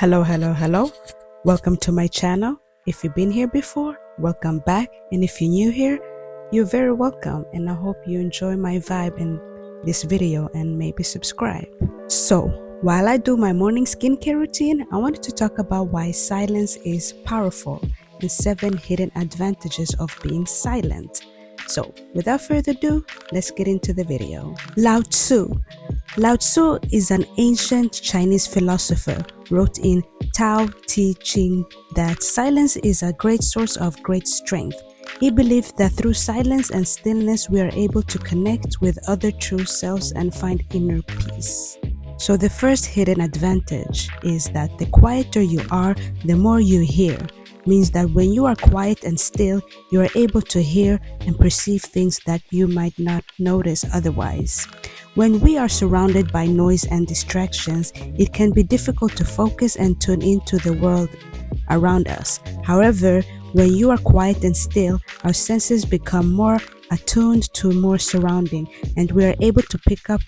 Hello. Welcome to my channel. If you've been here before, welcome back. And if you're new here, you're very welcome. And I hope you enjoy my vibe in this video and maybe subscribe. So, while I do my morning skincare routine, I wanted to talk about why silence is powerful and 7 hidden advantages of being silent. So, without further ado, let's get into the video. Lao Tzu. Lao Tzu is an ancient Chinese philosopher, wrote in Tao Te Ching that silence is a great source of great strength. He believed that through silence and stillness we are able to connect with other true selves and find inner peace. So the first hidden advantage is that the quieter you are, the more you hear. Means that when you are quiet and still, you are able to hear and perceive things that you might not notice otherwise. When we are surrounded by noise and distractions, it can be difficult to focus and tune into the world around us. However, when you are quiet and still, our senses become more attuned to more surrounding, and we are able to pick up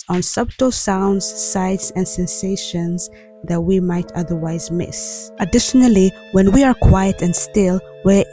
on subtle sounds, sights, and sensations that we might otherwise miss. Additionally, when we are quiet and still,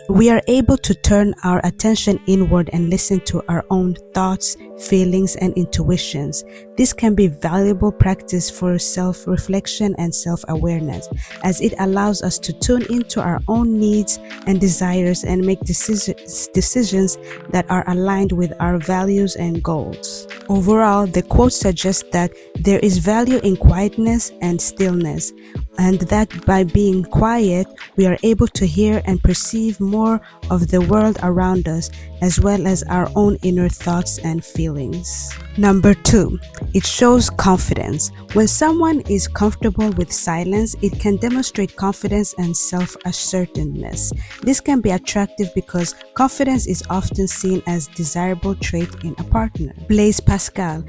we are able to turn our attention inward and listen to our own thoughts, feelings, and intuitions. This can be valuable practice for self-reflection and self-awareness, as it allows us to tune into our own needs and desires and make decisions that are aligned with our values and goals. Overall, the quote suggests that there is value in quietness and stillness, and that by being quiet, we are able to hear and perceive more of the world around us, as well as our own inner thoughts and feelings. Number 2, it shows confidence. When someone is comfortable with silence, it can demonstrate confidence and self-assertiveness. This can be attractive because confidence is often seen as a desirable trait in a partner. Blaise Pascal,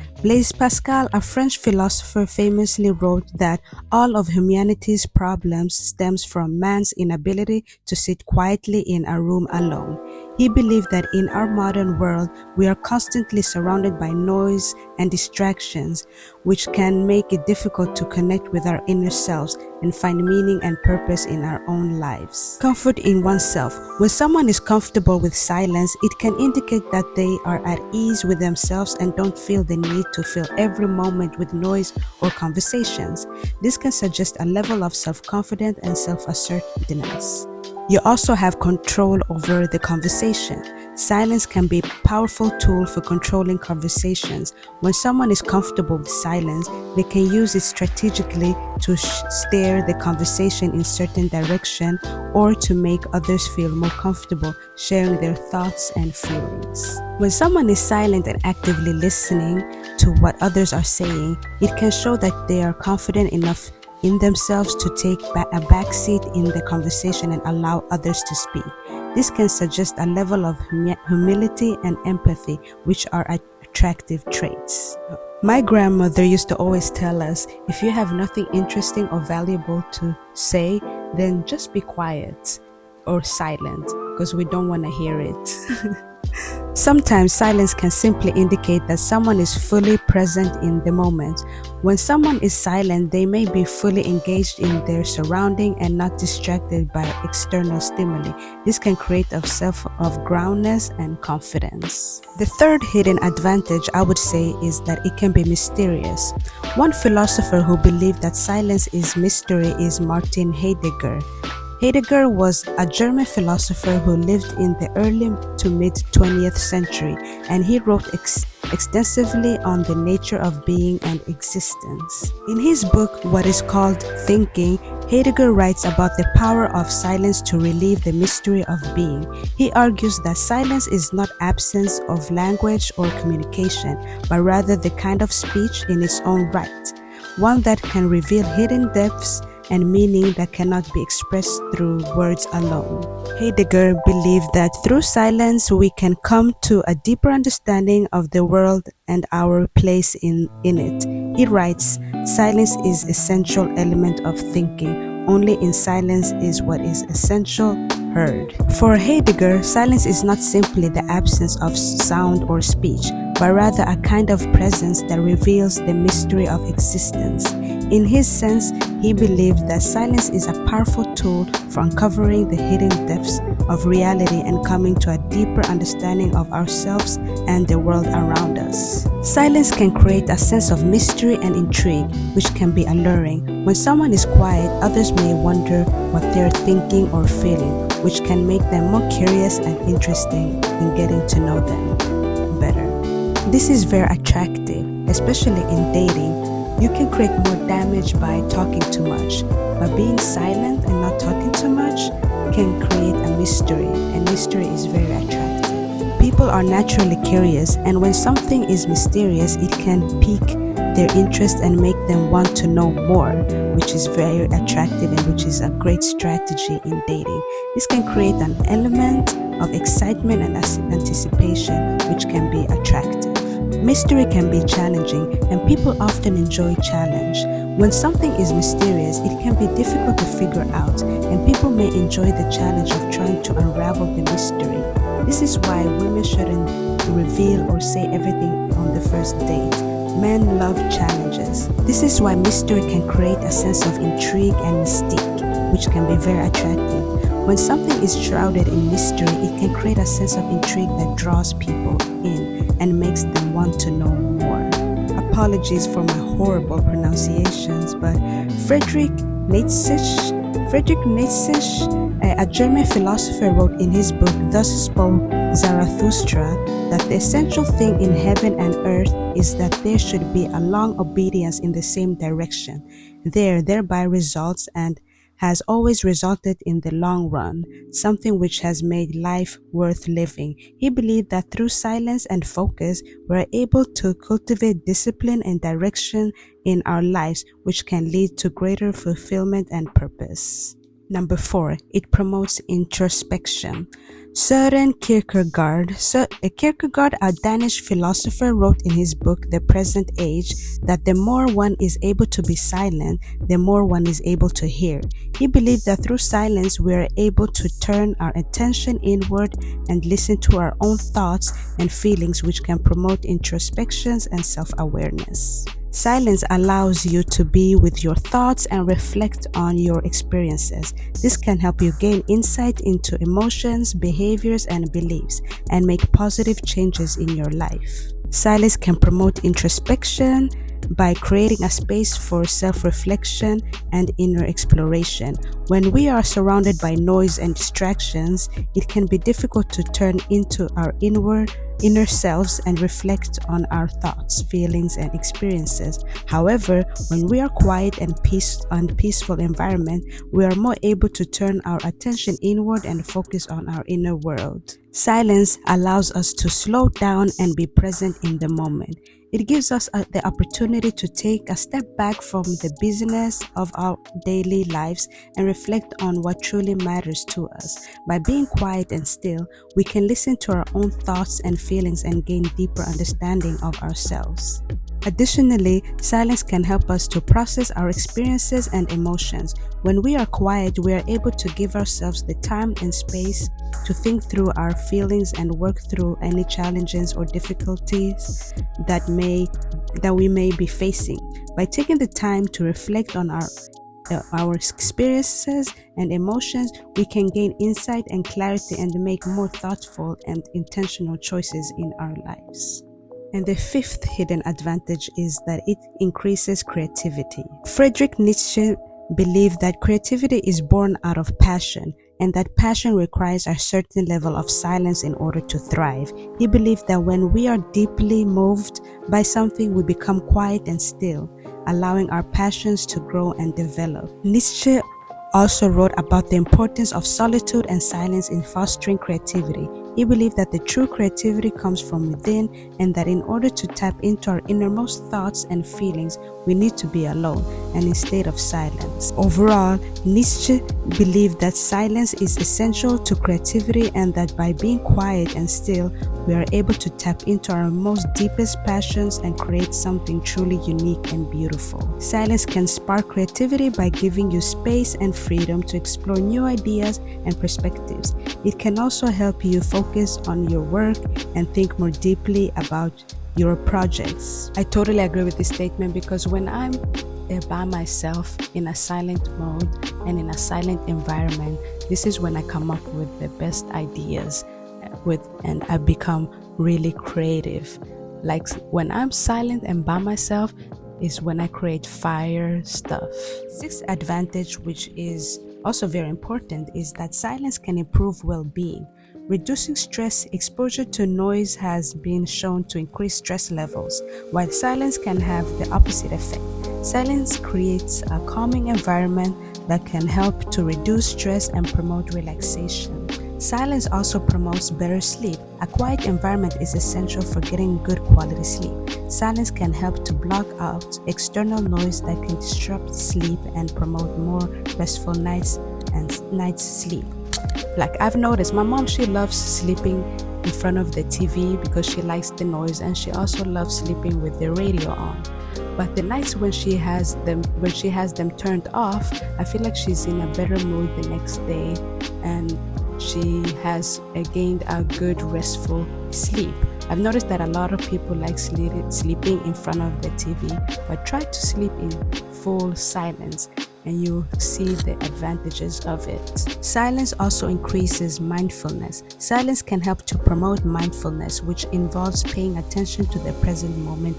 a French philosopher, famously wrote that all of humanity's problems stems from man's inability to sit quietly in a room alone. He believed that in our modern world, we are constantly surrounded by noise and distractions, which can make it difficult to connect with our inner selves and find meaning and purpose in our own lives. Comfort in oneself. When someone is comfortable with silence, it can indicate that they are at ease with themselves and don't feel the need to fill every moment with noise or conversations. This can suggest a level of self-confidence and self-assertiveness. You also have control over the conversation. Silence can be a powerful tool for controlling conversations. When someone is comfortable with silence, they can use it strategically to steer the conversation in a certain direction or to make others feel more comfortable sharing their thoughts and feelings. When someone is silent and actively listening to what others are saying, it can show that they are confident enough in themselves to take a backseat in the conversation and allow others to speak. This can suggest a level of humility and empathy, which are attractive traits. My grandmother used to always tell us, if you have nothing interesting or valuable to say, then just be quiet or silent, because we don't want to hear it. Sometimes silence can simply indicate that someone is fully present in the moment. When someone is silent, they may be fully engaged in their surrounding and not distracted by external stimuli. This can create a sense of groundedness and confidence. The third hidden advantage, I would say, is that it can be mysterious. One philosopher who believed that silence is mystery is Martin Heidegger. Heidegger was a German philosopher who lived in the early to mid-20th century, and he wrote extensively on the nature of being and existence. In his book, What is Called Thinking, Heidegger writes about the power of silence to relieve the mystery of being. He argues that silence is not absence of language or communication, but rather the kind of speech in its own right, one that can reveal hidden depths and meaning that cannot be expressed through words alone. Heidegger believed that through silence we can come to a deeper understanding of the world and our place in it. He writes, "Silence is essential element of thinking. Only in silence is what is essential heard." For Heidegger, silence is not simply the absence of sound or speech, but rather a kind of presence that reveals the mystery of existence. In his sense, he believed that silence is a powerful tool for uncovering the hidden depths of reality and coming to a deeper understanding of ourselves and the world around us. Silence can create a sense of mystery and intrigue, which can be alluring. When someone is quiet, others may wonder what they're thinking or feeling, which can make them more curious and interesting in getting to know them better. This is very attractive, especially in dating. You can create more damage by talking too much, but being silent and not talking too much can create a mystery, and mystery is very attractive. People are naturally curious, and when something is mysterious, it can pique their interest and make them want to know more, which is very attractive and which is a great strategy in dating. This can create an element of excitement and anticipation, which can be attractive. Mystery can be challenging, and people often enjoy challenge. When something is mysterious, it can be difficult to figure out, and people may enjoy the challenge of trying to unravel the mystery. This is why women shouldn't reveal or say everything on the first date. Men love challenges. This is why mystery can create a sense of intrigue and mystique, which can be very attractive. When something is shrouded in mystery, it can create a sense of intrigue that draws people in and makes them want to know more. Apologies for my horrible pronunciations, but Friedrich Nietzsche, a German philosopher, wrote in his book Thus Spoke Zarathustra that the essential thing in heaven and earth is that there should be a long obedience in the same direction. Thereby results and has always resulted in the long run, something which has made life worth living. He believed that through silence and focus, we are able to cultivate discipline and direction in our lives, which can lead to greater fulfillment and purpose. Number 4, it promotes introspection. Søren Kierkegaard, a Danish philosopher, wrote in his book The Present Age that the more one is able to be silent, the more one is able to hear. He believed that through silence we are able to turn our attention inward and listen to our own thoughts and feelings, which can promote introspections and self-awareness. Silence allows you to be with your thoughts and reflect on your experiences. This can help you gain insight into emotions, behaviors, and beliefs, and make positive changes in your life. Silence can promote introspection by creating a space for self-reflection and inner exploration. When we are surrounded by noise and distractions, it can be difficult to turn into our inner selves and reflect on our thoughts, feelings, and experiences. However, when we are quiet and peaceful environment, we are more able to turn our attention inward and focus on our inner world. Silence allows us to slow down and be present in the moment. It gives us the opportunity to take a step back from the busyness of our daily lives and reflect on what truly matters to us. By being quiet and still, we can listen to our own thoughts and feelings and gain deeper understanding of ourselves. Additionally, silence can help us to process our experiences and emotions. When we are quiet, we are able to give ourselves the time and space to think through our feelings and work through any challenges or difficulties that we may be facing. By taking the time to reflect on our experiences and emotions, we can gain insight and clarity and make more thoughtful and intentional choices in our lives. And the fifth hidden advantage is that it increases creativity. Friedrich Nietzsche believed that creativity is born out of passion, and that passion requires a certain level of silence in order to thrive. He believed that when we are deeply moved by something, we become quiet and still, allowing our passions to grow and develop. Nietzsche also wrote about the importance of solitude and silence in fostering creativity. He believed that the true creativity comes from within, and that in order to tap into our innermost thoughts and feelings, we need to be alone and in a state of silence. Overall, Nietzsche believed that silence is essential to creativity, and that by being quiet and still, we are able to tap into our most deepest passions and create something truly unique and beautiful. Silence can spark creativity by giving you space and freedom to explore new ideas and perspectives. It can also help you focus on your work and think more deeply about your projects. I totally agree with this statement, because when I'm by myself in a silent mode and in a silent environment, this is when I come up with the best ideas and I become really creative. Like when I'm silent and by myself is when I create fire stuff. Sixth advantage, which is also very important, is that silence can improve well-being. Reducing stress, exposure to noise has been shown to increase stress levels, while silence can have the opposite effect. Silence creates a calming environment that can help to reduce stress and promote relaxation. Silence also promotes better sleep. A quiet environment is essential for getting good quality sleep. Silence can help to block out external noise that can disrupt sleep and promote more restful night's sleep. Like I've noticed, my mom, she loves sleeping in front of the TV because she likes the noise, and she also loves sleeping with the radio on. But the nights when she has them turned off, I feel like she's in a better mood the next day, and she has gained a good restful sleep. I've noticed that a lot of people like sleeping in front of the TV, but try to sleep in full silence and you see the advantages of it. Silence also increases mindfulness. Silence can help to promote mindfulness, which involves paying attention to the present moment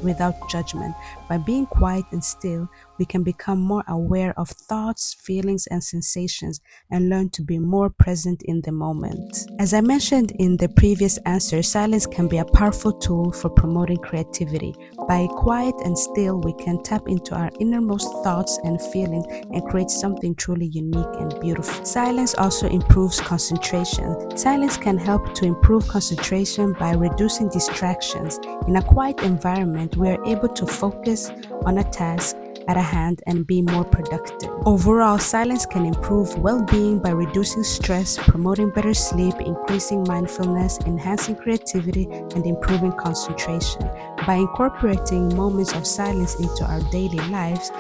without judgment. By being quiet and still, we can become more aware of thoughts, feelings, and sensations and learn to be more present in the moment. As I mentioned in the previous answer, silence can be a powerful tool for promoting creativity. By quiet and still, we can tap into our innermost thoughts and feelings and create something truly unique and beautiful. Silence also improves concentration. Silence can help to improve concentration by reducing distractions. In a quiet environment, we are able to focus on a task at a hand and be more productive. Overall, silence can improve well-being by reducing stress, promoting better sleep, increasing mindfulness, enhancing creativity, and improving concentration. By incorporating moments of silence into our daily lives,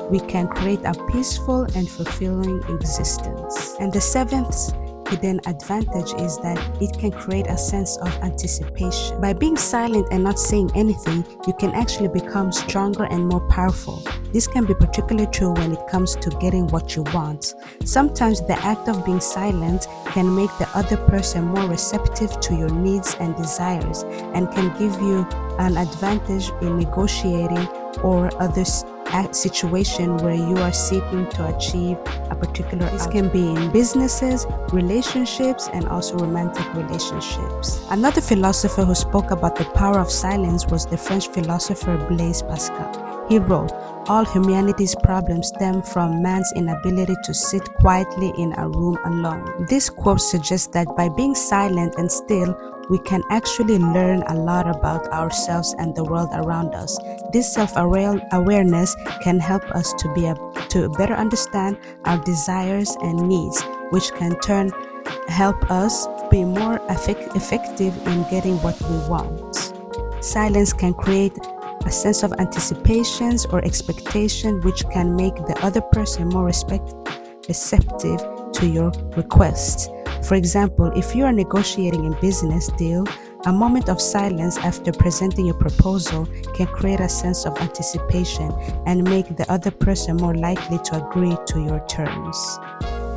we can create a peaceful and fulfilling existence. And the seventh hidden advantage is that it can create a sense of anticipation. By being silent and not saying anything, you can actually become stronger and more powerful. This can be particularly true when it comes to getting what you want. Sometimes the act of being silent can make the other person more receptive to your needs and desires and can give you an advantage in negotiating or others situation where you are seeking to achieve a particular outcome. This can be in businesses, relationships, and also romantic relationships. Another philosopher who spoke about the power of silence was the French philosopher Blaise Pascal. He wrote, "All humanity's problems stem from man's inability to sit quietly in a room alone." This quote suggests that by being silent and still, we can actually learn a lot about ourselves and the world around us. This self-awareness can help us to better understand our desires and needs, which can help us be more effective in getting what we want. Silence can create a sense of anticipations or expectation, which can make the other person more receptive to your requests. For example, if you are negotiating a business deal, a moment of silence after presenting your proposal can create a sense of anticipation and make the other person more likely to agree to your terms.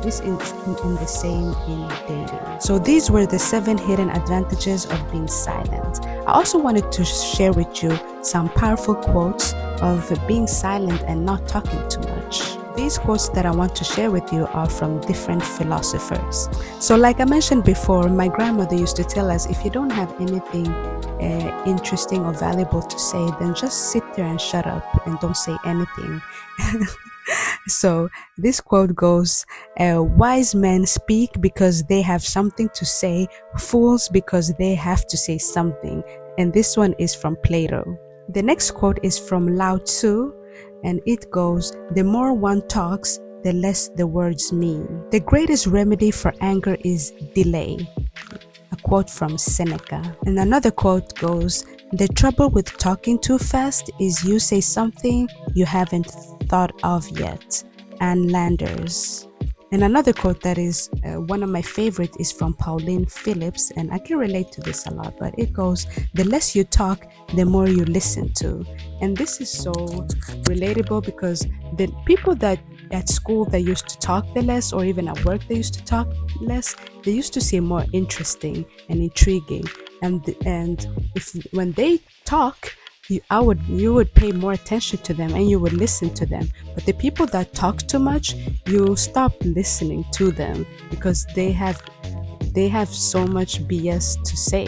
This is in the same in dating. So these were the 7 hidden advantages of being silent. I also wanted to share with you some powerful quotes of being silent and not talking too much. These quotes that I want to share with you are from different philosophers. So like I mentioned before, my grandmother used to tell us, if you don't have anything interesting or valuable to say, then just sit there and shut up and don't say anything. So this quote goes, "Wise men speak because they have something to say, fools because they have to say something." And this one is from Plato. The next quote is from Lao Tzu, and it goes, "The more one talks, the less the words mean. The greatest remedy for anger is delay." A quote from Seneca. And another quote goes, "The trouble with talking too fast is you say something you haven't thought of yet." Ann Landers. And another quote that is one of my favorite is from Pauline Phillips, and I can relate to this a lot, but it goes, the less you talk, the more you listen to. And this is so relatable, because the people that at school that used to talk the less, or even at work they used to talk less, they used to seem more interesting and intriguing. And if when they talk, you would pay more attention to them and you would listen to them. But the people that talk too much, you stop listening to them, because they have so much BS to say,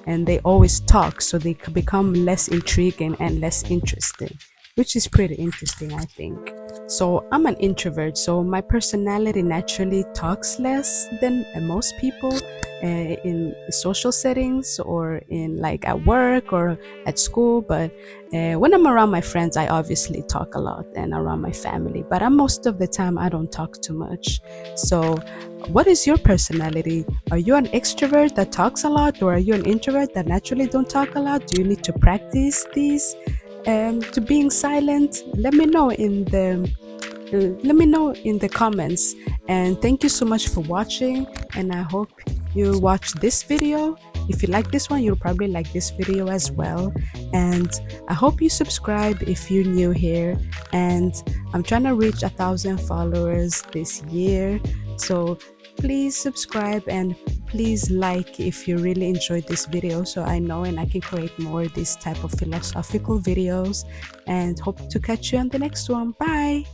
and they always talk, so they become less intriguing and less interesting, which is pretty interesting, I think. So I'm an introvert, so my personality naturally talks less than most people in social settings, or in like at work or at school. But when I'm around my friends, I obviously talk a lot, and around my family, but most of the time I don't talk too much. So what is your personality? Are you an extrovert that talks a lot, or are you an introvert that naturally don't talk a lot? Do you need to practice these to being silent? Let me know in the comments. And thank you so much for watching, and I hope you watch this video. If you like this one, you'll probably like this video as well. And I hope you subscribe if you're new here. And I'm trying to reach 1,000 followers this year, so please subscribe and please like if you really enjoyed this video, so I know and I can create more this type of philosophical videos. And hope to catch you on the next one. Bye.